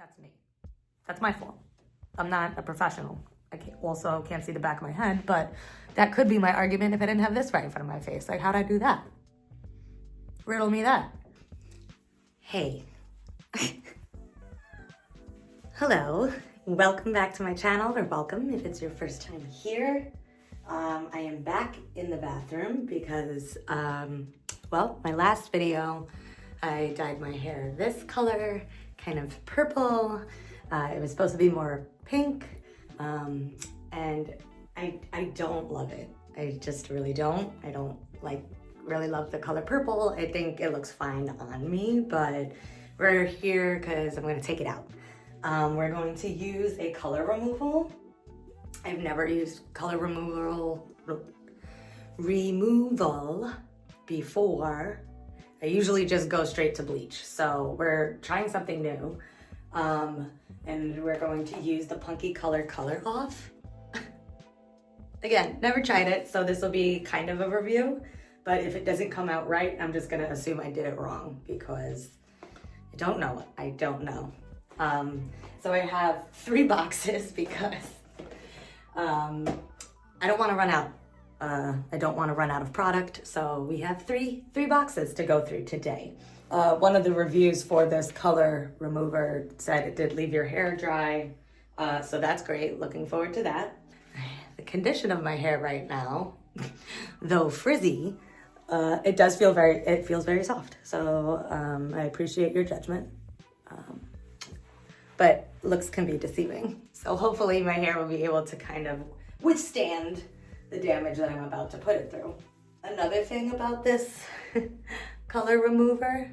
That's me. That's my fault. I'm not a professional. I also can't see the back of my head, but that could be my argument if I didn't have this right in front of my face. Like, how'd I do that? Riddle me that. Hey. Hello. Welcome back to my channel, or welcome if it's your first time here. I am back in the bathroom because, well, my last video, I dyed my hair this color, kind of purple. It was supposed to be more pink, and I don't love it. I just really don't. I don't really love the color purple. I think it looks fine on me, but we're here because I'm gonna take it out. We're going to use a color removal. I've never used color removal before. I usually just go straight to bleach. So we're trying something new. And we're going to use the Punky Color Off. Again, never tried it, so this will be kind of a review. But if it doesn't come out right, I'm just gonna assume I did it wrong because I don't know. So I have 3 boxes because I don't want to run out. I don't want to run out of product, so we have three boxes to go through today. One of the reviews for this color remover said it did leave your hair dry, so that's great. Looking forward to that. The condition of my hair right now, though frizzy, it feels very soft. So I appreciate your judgment, but looks can be deceiving. So hopefully my hair will be able to kind of withstand the damage that I'm about to put it through. Another thing about this color remover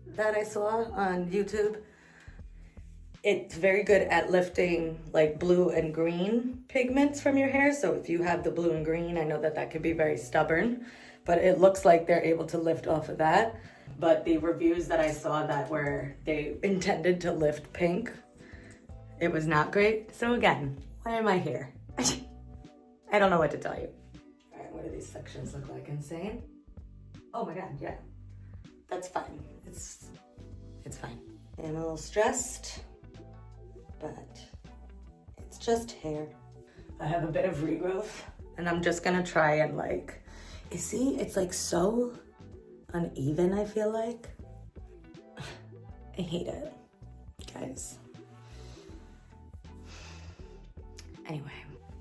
that I saw on YouTube, it's very good at lifting like blue and green pigments from your hair. So if you have the blue and green, I know that can be very stubborn, but it looks like they're able to lift off of that. But the reviews that I saw that were they intended to lift pink, it was not great. So again, why am I here? I don't know what to tell you. All right, what do these sections look like? Insane? Oh my God, yeah. That's fine. It's fine. I'm a little stressed, but it's just hair. I have a bit of regrowth, and I'm just gonna try and you see, it's like so uneven, I feel like. I hate it, guys. Anyway,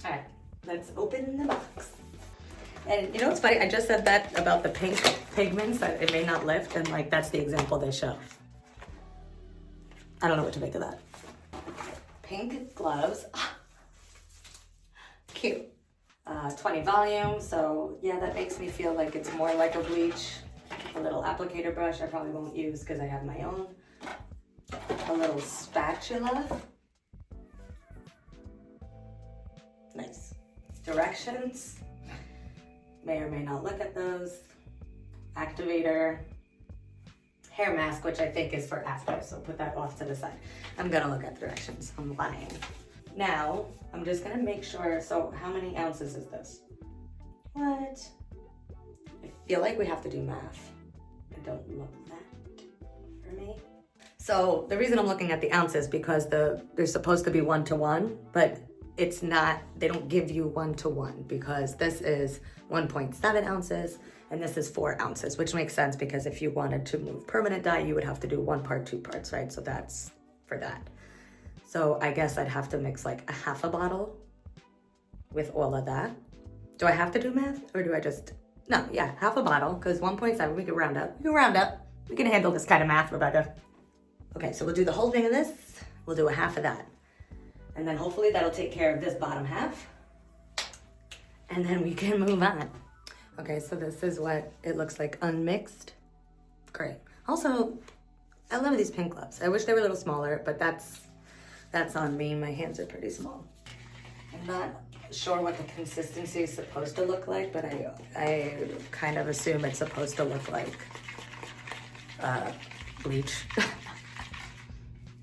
all right. Let's open the box. And you know what's funny? I just said that about the pink pigments, that it may not lift, and that's the example they show. I don't know what to make of that. Pink gloves. Cute. 20 volume, so yeah, that makes me feel like it's more like a bleach. A little applicator brush I probably won't use because I have my own. A little spatula. Nice. Directions, may or may not look at those. Activator, hair mask, which I think is for after, so put that off to the side. I'm gonna look at directions, I'm lying. Now, I'm just gonna make sure, so how many ounces is this? What? I feel like we have to do math. I don't love that for me. So the reason I'm looking at the ounces because they're supposed to be 1-to-1, but it's not, they don't give you 1-to-1 because this is 1.7 ounces and this is 4 ounces, which makes sense because if you wanted to move permanent dye, you would have to do 1 part, 2 parts, right? So that's for that. So I guess I'd have to mix like a half a bottle with all of that. Do I have to do math or do I just, no, yeah, half a bottle because 1.7, we can round up. We can handle this kind of math, Rebecca. Okay, so we'll do the whole thing of this. We'll do a half of that. And then hopefully that'll take care of this bottom half. And then we can move on. Okay, so this is what it looks like unmixed. Great. Also, I love these pink gloves. I wish they were a little smaller, but that's on me. My hands are pretty small. I'm not sure what the consistency is supposed to look like, but I kind of assume it's supposed to look like bleach. It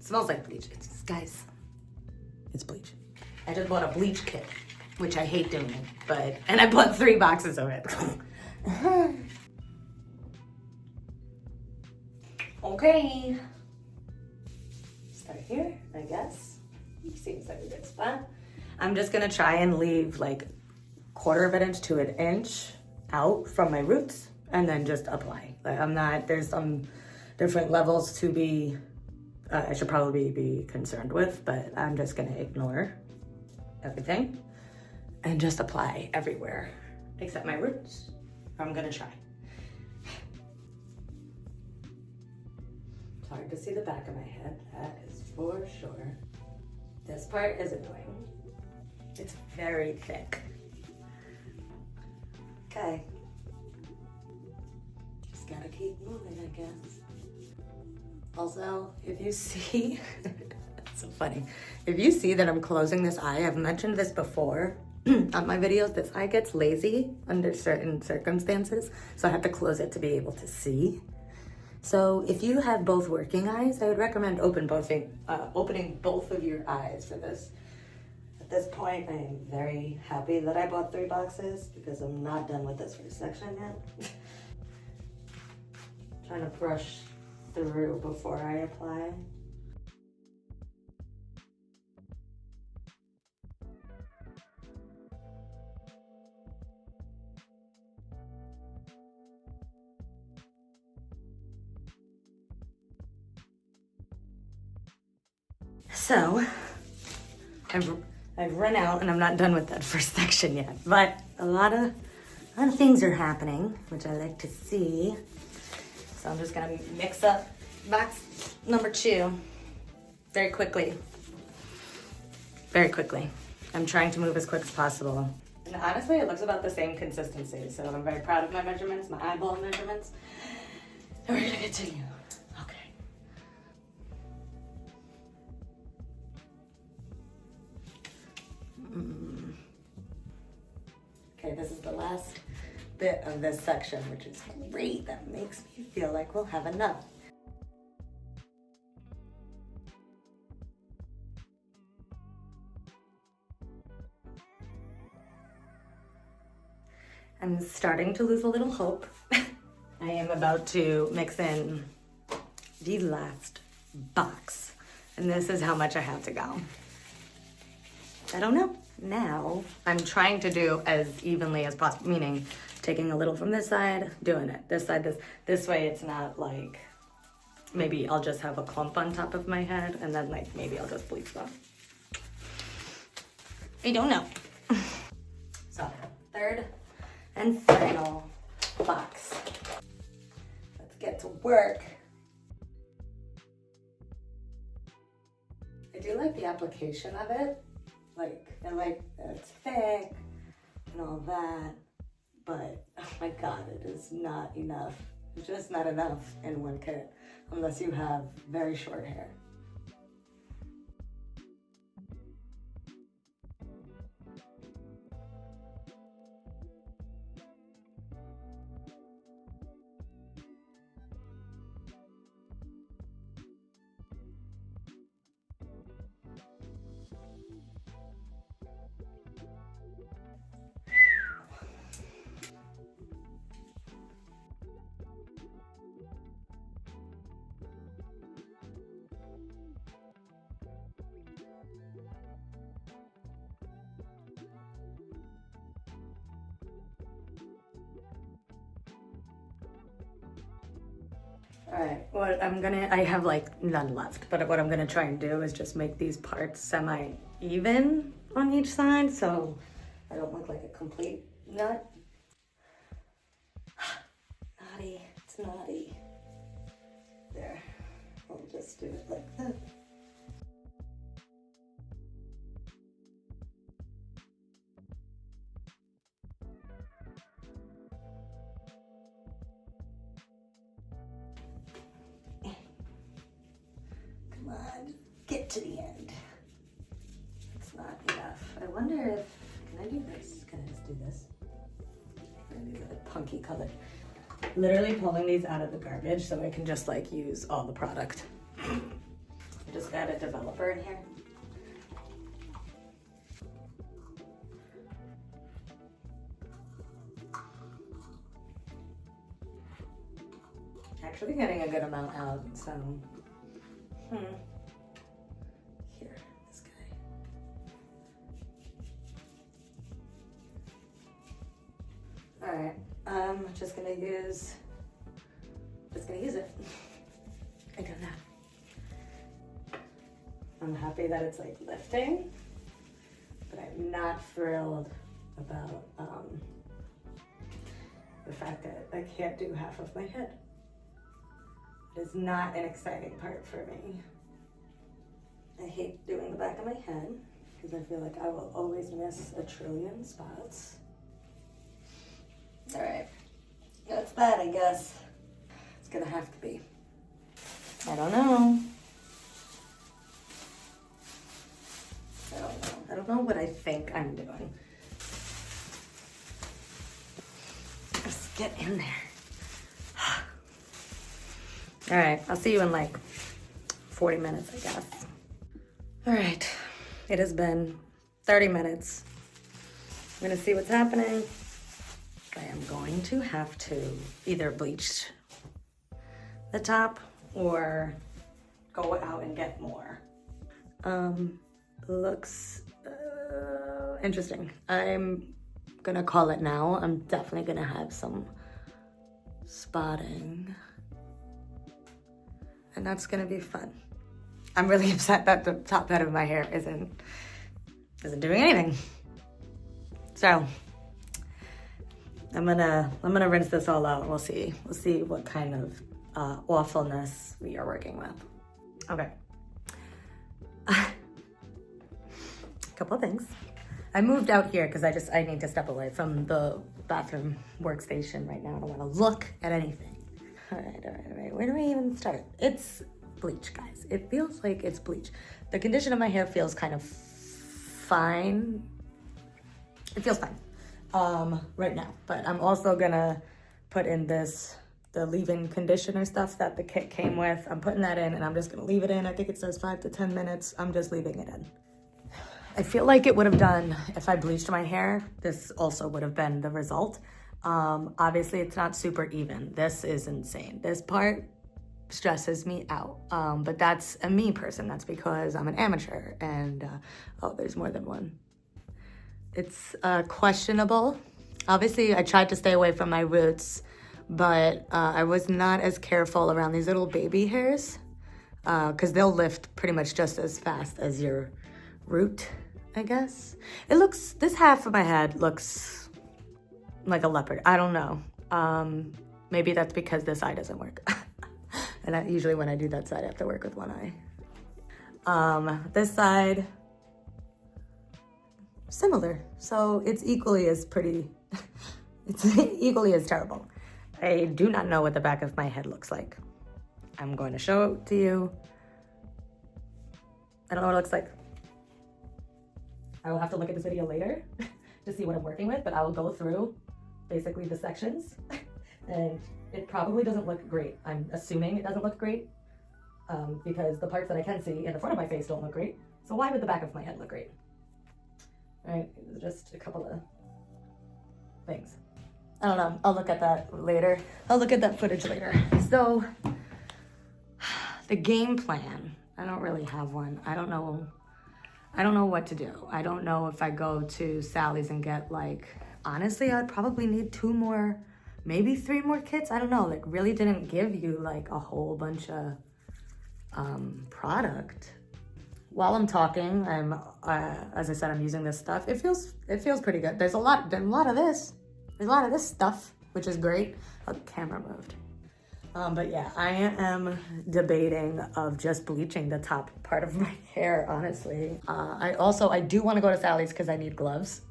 smells like bleach. Guys, it's bleach. I just bought a bleach kit, which I hate doing, and I bought 3 boxes of it. Okay. Start here, I guess. Seems like a good spot. I'm just gonna try and leave like 1/4 of an inch to an inch out from my roots and then just apply. Like there's some different levels to be, I should probably be concerned with, but I'm just gonna ignore everything and just apply everywhere except my roots. I'm gonna try. It's hard to see the back of my head, that is for sure. This part is annoying. It's very thick. Okay. Just gotta keep moving, I guess. Also, if you see, it's so funny. If you see that I'm closing this eye, I've mentioned this before on my videos, this eye gets lazy under certain circumstances, so I have to close it to be able to see. So if you have both working eyes, I would recommend opening both of your eyes for this. At this point, I am very happy that I bought 3 boxes because I'm not done with this first section yet. Trying to brush through before I apply. So, I've run out and I'm not done with that first section yet, but a lot of things are happening, which I like to see. So I'm just gonna mix up box number 2 very quickly. Very quickly. I'm trying to move as quick as possible. And honestly, it looks about the same consistency, so I'm very proud of my measurements, my eyeball measurements. And we're gonna continue. Okay, this is the last bit of this section, which is great. That makes me feel like we'll have enough. I'm starting to lose a little hope. I am about to mix in the last box, and this is how much I have to go. I don't know. Now, I'm trying to do as evenly as possible, meaning taking a little from this side, doing it. This side, this way it's not like, maybe I'll just have a clump on top of my head, and then like, maybe I'll just bleach them. I don't know. So, 3rd and final box. Let's get to work. I do like the application of it. I like that it's thick and all that, but oh my God, it is not enough. It's just not enough in one kit, unless you have very short hair. All right, I have like none left, but what I'm gonna try and do is just make these parts semi-even on each side so I don't look like a complete nut. Naughty, it's naughty. There, I'll just do it like that. Get to the end. It's not enough. I wonder if, can I do this? Can I just do this? These are the punky colored. Literally pulling these out of the garbage so I can just like use all the product. I just got a developer in here. Actually getting a good amount out, so. All right, I'm just gonna use it. I don't know. I'm happy that it's like lifting, but I'm not thrilled about the fact that I can't do half of my head. It is not an exciting part for me. I hate doing the back of my head because I feel like I will always miss a trillion spots. All right, that's that, I guess. It's gonna have to be. I don't know. I don't know what I think I'm doing. Just get in there. All right, I'll see you in like 40 minutes, I guess. All right, it has been 30 minutes. I'm gonna see what's happening. I am going to have to either bleach the top or go out and get more. Looks interesting. I'm gonna call it now. I'm definitely gonna have some spotting, and that's gonna be fun. I'm really upset that the top head of my hair isn't doing anything. So I'm gonna rinse this all out. We'll see what kind of awfulness we are working with. Okay. Couple of things. I moved out here because I need to step away from the bathroom workstation right now. I don't want to look at anything. All right. Where do we even start? It's bleach, guys. It feels like it's bleach. The condition of my hair feels kind of fine. It feels fine right now, but I'm also gonna put in the leave-in conditioner stuff that the kit came with. I'm putting that in and I'm just gonna leave it in. I think it says 5 to 10 minutes. I'm just leaving it in. I feel like it would have done, if I bleached my hair, this also would have been the result. Obviously it's not super even. This is insane. This part stresses me out. But that's a me person. That's because I'm an amateur and, oh, there's more than one. It's questionable. Obviously I tried to stay away from my roots, but I was not as careful around these little baby hairs because they'll lift pretty much just as fast as your root, I guess. This half of my head looks like a leopard. I don't know. Maybe that's because this eye doesn't work. And usually when I do that side, I have to work with one eye. This side, similar. So it's equally as pretty, it's equally as terrible. I do not know what the back of my head looks like. I'm going to show it to you. I don't know what it looks like. I will have to look at this video later to see what I'm working with, but I will go through basically the sections and it probably doesn't look great. I'm assuming it doesn't look great because the parts that I can see in the front of my face don't look great. So why would the back of my head look great? All right, just a couple of things. I don't know, I'll look at that later. I'll look at that footage later. So the game plan, I don't really have one. I don't know what to do. I don't know if I go to Sally's and get like, honestly, I'd probably need 2 more, maybe 3 more kits. I don't know, like really didn't give you like a whole bunch of product. While I'm talking, as I said, I'm using this stuff. It feels pretty good. There's a lot of this. There's a lot of this stuff, which is great. Oh, the camera moved. But yeah, I am debating of just bleaching the top part of my hair, honestly. I do want to go to Sally's because I need gloves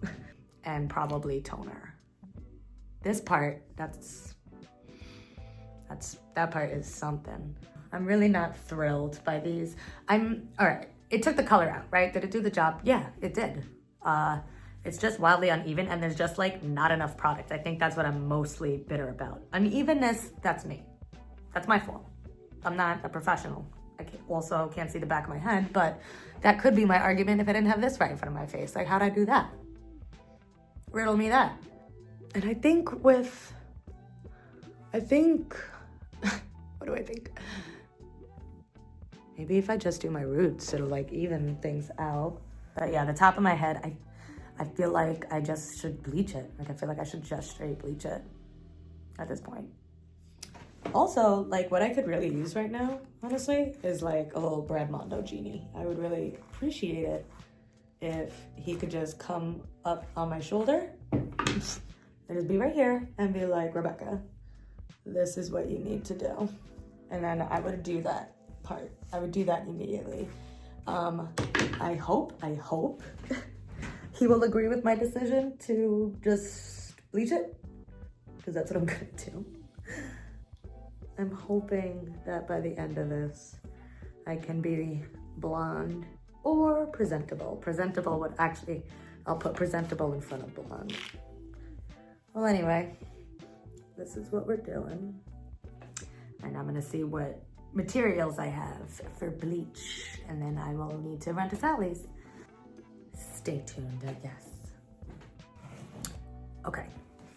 and probably toner. This part, that part is something. I'm really not thrilled by these. All right, it took the color out, right? Did it do the job? Yeah, it did. It's just wildly uneven and there's just like not enough product. I think that's what I'm mostly bitter about. Unevenness, that's me. That's my fault. I'm not a professional. I also can't see the back of my head, but that could be my argument if I didn't have this right in front of my face. Like, how'd I do that? Riddle me that. And I think, what do I think? Maybe if I just do my roots, it'll like even things out. But yeah, the top of my head, I feel like I just should bleach it. Like, I feel like I should just straight bleach it at this point. Also, like, what I could really use right now, honestly, is like a little Brad Mondo genie. I would really appreciate it if he could just come up on my shoulder and just be right here and be like, Rebecca, this is what you need to do. And then I would do that part. I would do that immediately. I hope he will agree with my decision to just bleach it, because that's what I'm gonna do. I'm hoping that by the end of this, I can be blonde or presentable. Presentable would actually, I'll put presentable in front of blonde. Well, anyway, this is what we're doing. And I'm gonna see what materials I have for bleach, and then I will need to run to Sally's. Stay tuned, I guess. Okay,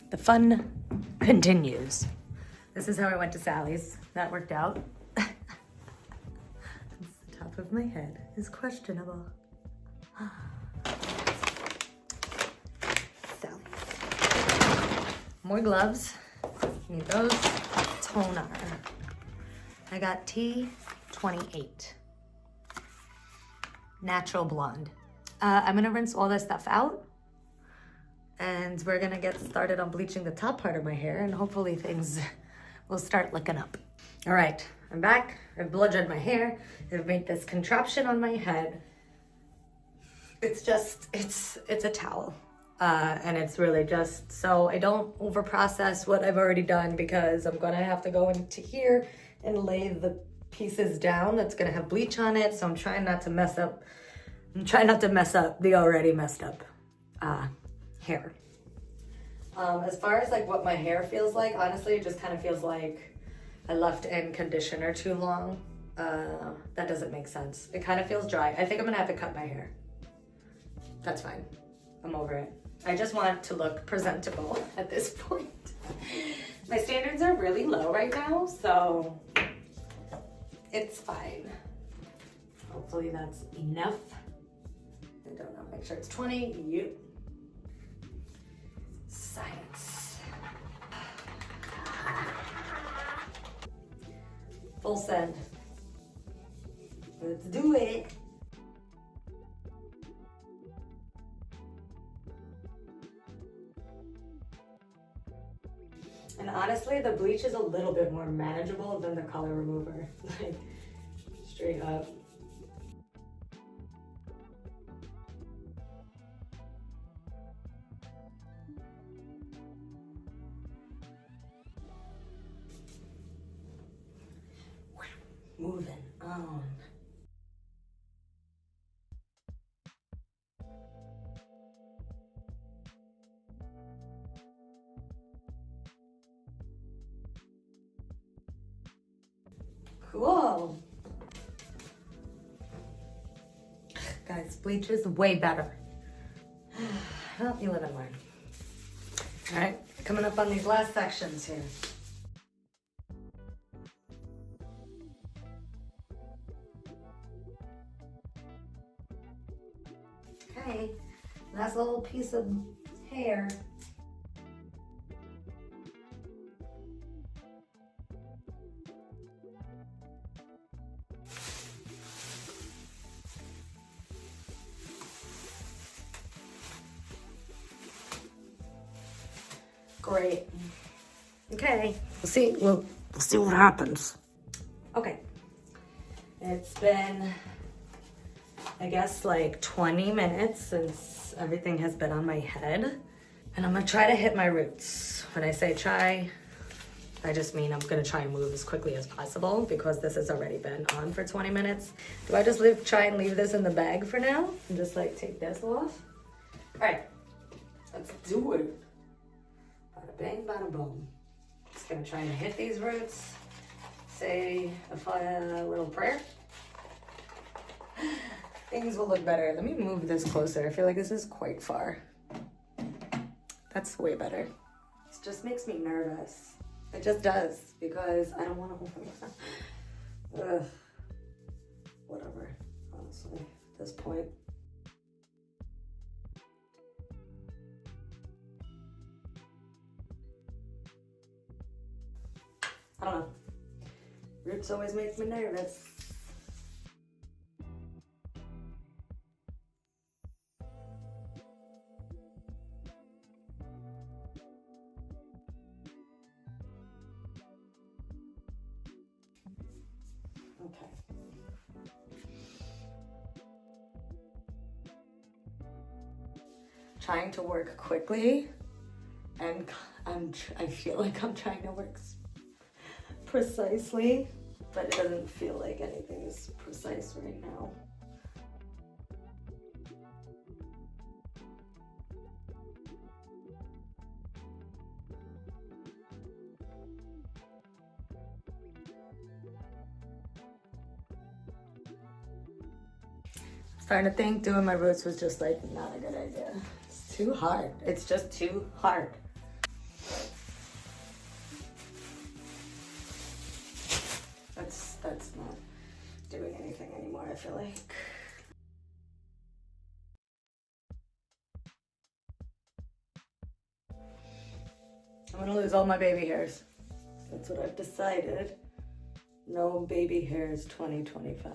the fun continues. This is how I went to Sally's. That worked out. The top of my head is questionable. Sally's. More gloves. Need those. Toner. I got T28. Natural blonde. I'm gonna rinse all this stuff out, and we're gonna get started on bleaching the top part of my hair, and hopefully things will start looking up. All right, I'm back. I've blood-dried my hair. I've made this contraption on my head. It's just, it's a towel. And it's really just so I don't overprocess what I've already done, because I'm gonna have to go into here and lay the pieces down that's gonna have bleach on it. So I'm trying not to mess up. I'm trying not to mess up the already messed up hair. As far as like what my hair feels like, honestly, it just kind of feels like I left in conditioner too long. That doesn't make sense. It kind of feels dry. I think I'm gonna have to cut my hair. That's fine. I'm over it. I just want to look presentable at this point. My standards are really low right now, so it's fine. Hopefully that's enough. I don't know, make sure it's 20. You. Science. Full send. Let's do it. And honestly, the bleach is a little bit more manageable than the color remover. Like, straight up. Moving on. Cool. Guys, bleach is way better. Well, you live and learn. All right, coming up on these last sections here. Okay, last little piece of hair. Great. Okay, we'll see what happens. Okay, it's been, I guess, like 20 minutes since everything has been on my head, and I'm gonna try to hit my roots. When I say try, I just mean I'm gonna try and move as quickly as possible, because this has already been on for 20 minutes. Do I just try and leave this in the bag for now and just like take this off? All right, let's do it. Bada bang, bada boom. Just gonna try and hit these roots. Say a little prayer. Things will look better. Let me move this closer. I feel like this is quite far. That's way better. This just makes me nervous. It just does, because I don't want to open it. Whatever, honestly, at this point. I don't know. Roots always make me nervous. Okay. Trying to work quickly, and I feel like I'm trying to work precisely, but it doesn't feel like anything is precise right now. Starting to think doing my roots was just like not a good idea. It's too hard. It's just too hard. That's not doing anything anymore, I feel like. I'm gonna lose all my baby hairs. That's what I've decided. No baby hairs 2025.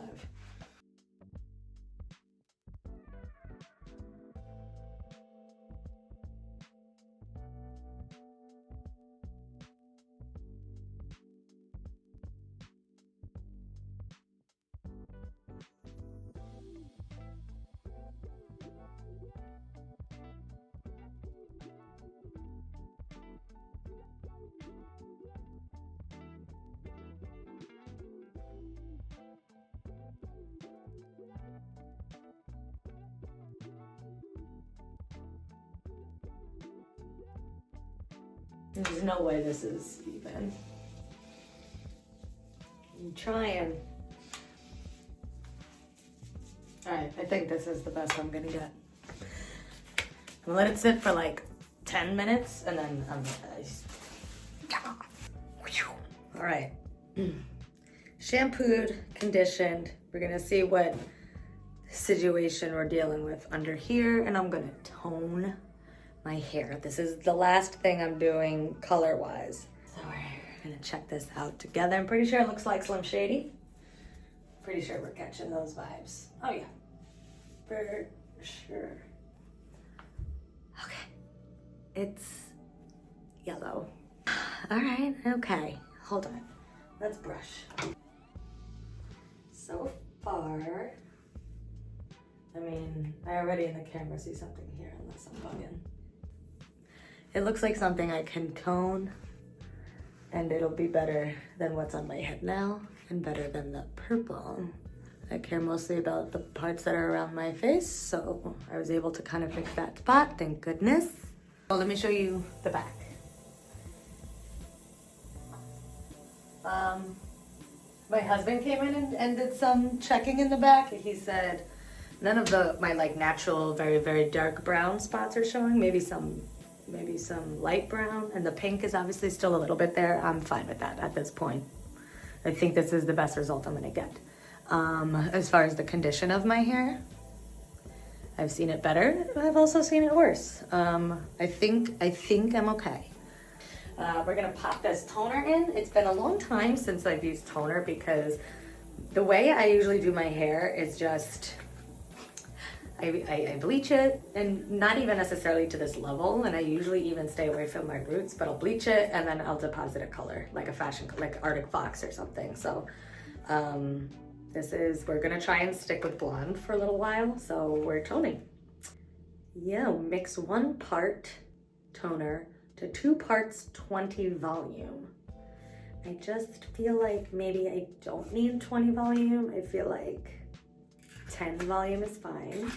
There's no way this is even. I'm trying. All right, I think this is the best I'm gonna get. I'm gonna let it sit for like 10 minutes and then I'm all right. Shampooed, conditioned. We're gonna see what situation we're dealing with under here, and I'm gonna tone my hair. This is the last thing I'm doing color-wise. So we're gonna check this out together. I'm pretty sure it looks like Slim Shady. Pretty sure we're catching those vibes. Oh yeah, for sure. Okay, it's yellow. All right, okay, hold on. Let's brush. So far, I mean, I already in the camera see something here unless I'm bugging. It looks like something I can tone, and it'll be better than what's on my head now, and better than the purple. I care mostly about the parts that are around my face, so I was able to kind of fix that spot, thank goodness. Well, let me show you the back. My husband came in and did some checking in the back. He said none of my like natural, very, very dark brown spots are showing. Maybe some light brown, and the pink is obviously still a little bit there. I'm fine with that at this point. I think this is the best result I'm gonna get. As far as the condition of my hair, I've seen it better. I've also seen it worse. I think I'm okay. We're gonna pop this toner in. It's been a long time since I've used toner because the way I usually do my hair is just, I bleach it, and not even necessarily to this level, and I usually even stay away from my roots, but I'll bleach it and then I'll deposit a color, like a fashion, like Arctic Fox or something. So we're gonna try and stick with blonde for a little while, so we're toning. Yeah, mix 1 part toner to 2 parts 20 volume. I just feel like maybe I don't need 20 volume. I feel like 10 volume is fine.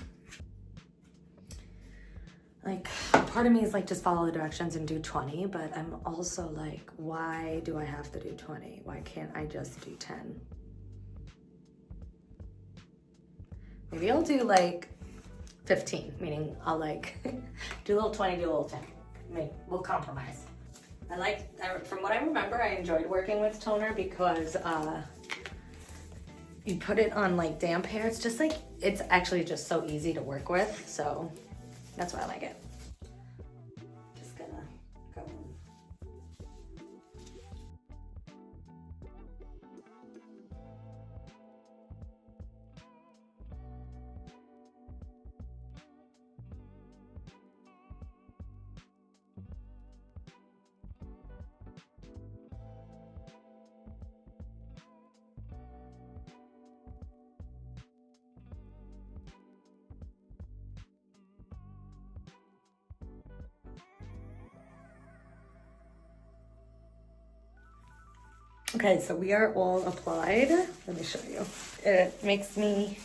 Like, part of me is like, just follow the directions and do 20, but I'm also like, why do I have to do 20? Why can't I just do 10? Maybe I'll do like 15, meaning I'll like do a little 20, do a little 10. Maybe we'll compromise. From what I remember, I enjoyed working with toner because you put it on like damp hair. It's just like, it's actually just so easy to work with. So that's why I like it. Just gonna go in. Okay, so we are all applied. Let me show you. It makes me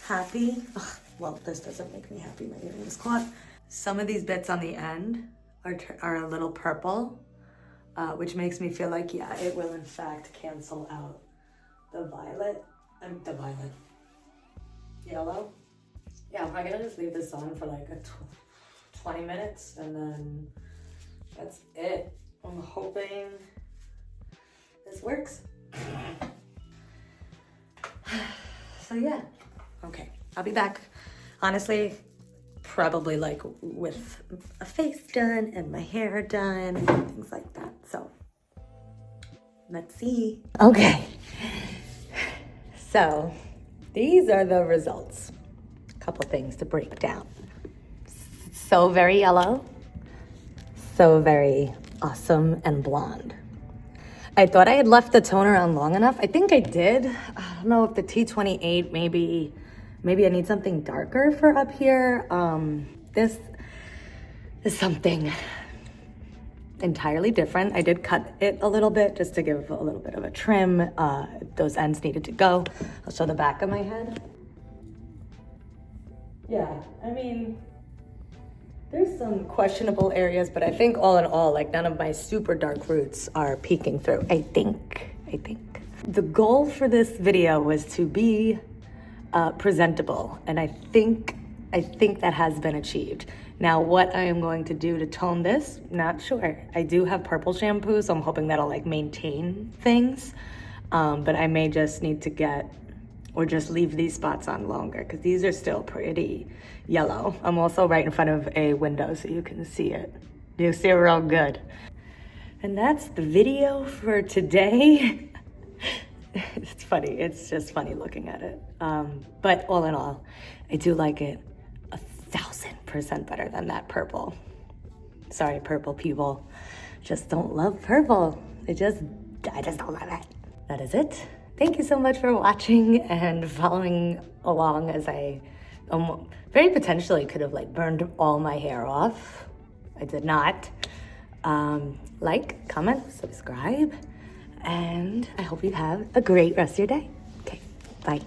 happy. Ugh, well, this doesn't make me happy. My earring is caught. Some of these bits on the end are a little purple, which makes me feel like, yeah, it will in fact cancel out the yellow. Yeah, I'm probably gonna just leave this on for like 20 minutes and then that's it. I'm hoping this works. So yeah, okay, I'll be back. Honestly, probably like with a face done and my hair done and things like that. So let's see. Okay, so these are the results. A couple things to break down. So very yellow, so very awesome and blonde. I thought I had left the toner on long enough. I think I did. I don't know if the T28, maybe I need something darker for up here. This is something entirely different. I did cut it a little bit just to give a little bit of a trim. Those ends needed to go. I'll show the back of my head. Yeah, I mean, there's some questionable areas, but I think all in all, like none of my super dark roots are peeking through, I think. The goal for this video was to be presentable, and I think that has been achieved. Now, what I am going to do to tone this, not sure. I do have purple shampoo, so I'm hoping that'll like maintain things, but I may just need to get, or just leave these spots on longer because these are still pretty yellow. I'm also right in front of a window so you can see it. You see it real good. And that's the video for today. It's funny, it's just funny looking at it. But all in all, I do like it 1,000% better than that purple. Sorry, purple people. Just don't love purple. I just don't love it. That is it. Thank you so much for watching and following along as I very potentially could have like burned all my hair off. I did not. Like, comment, subscribe, and I hope you have a great rest of your day. Okay, bye.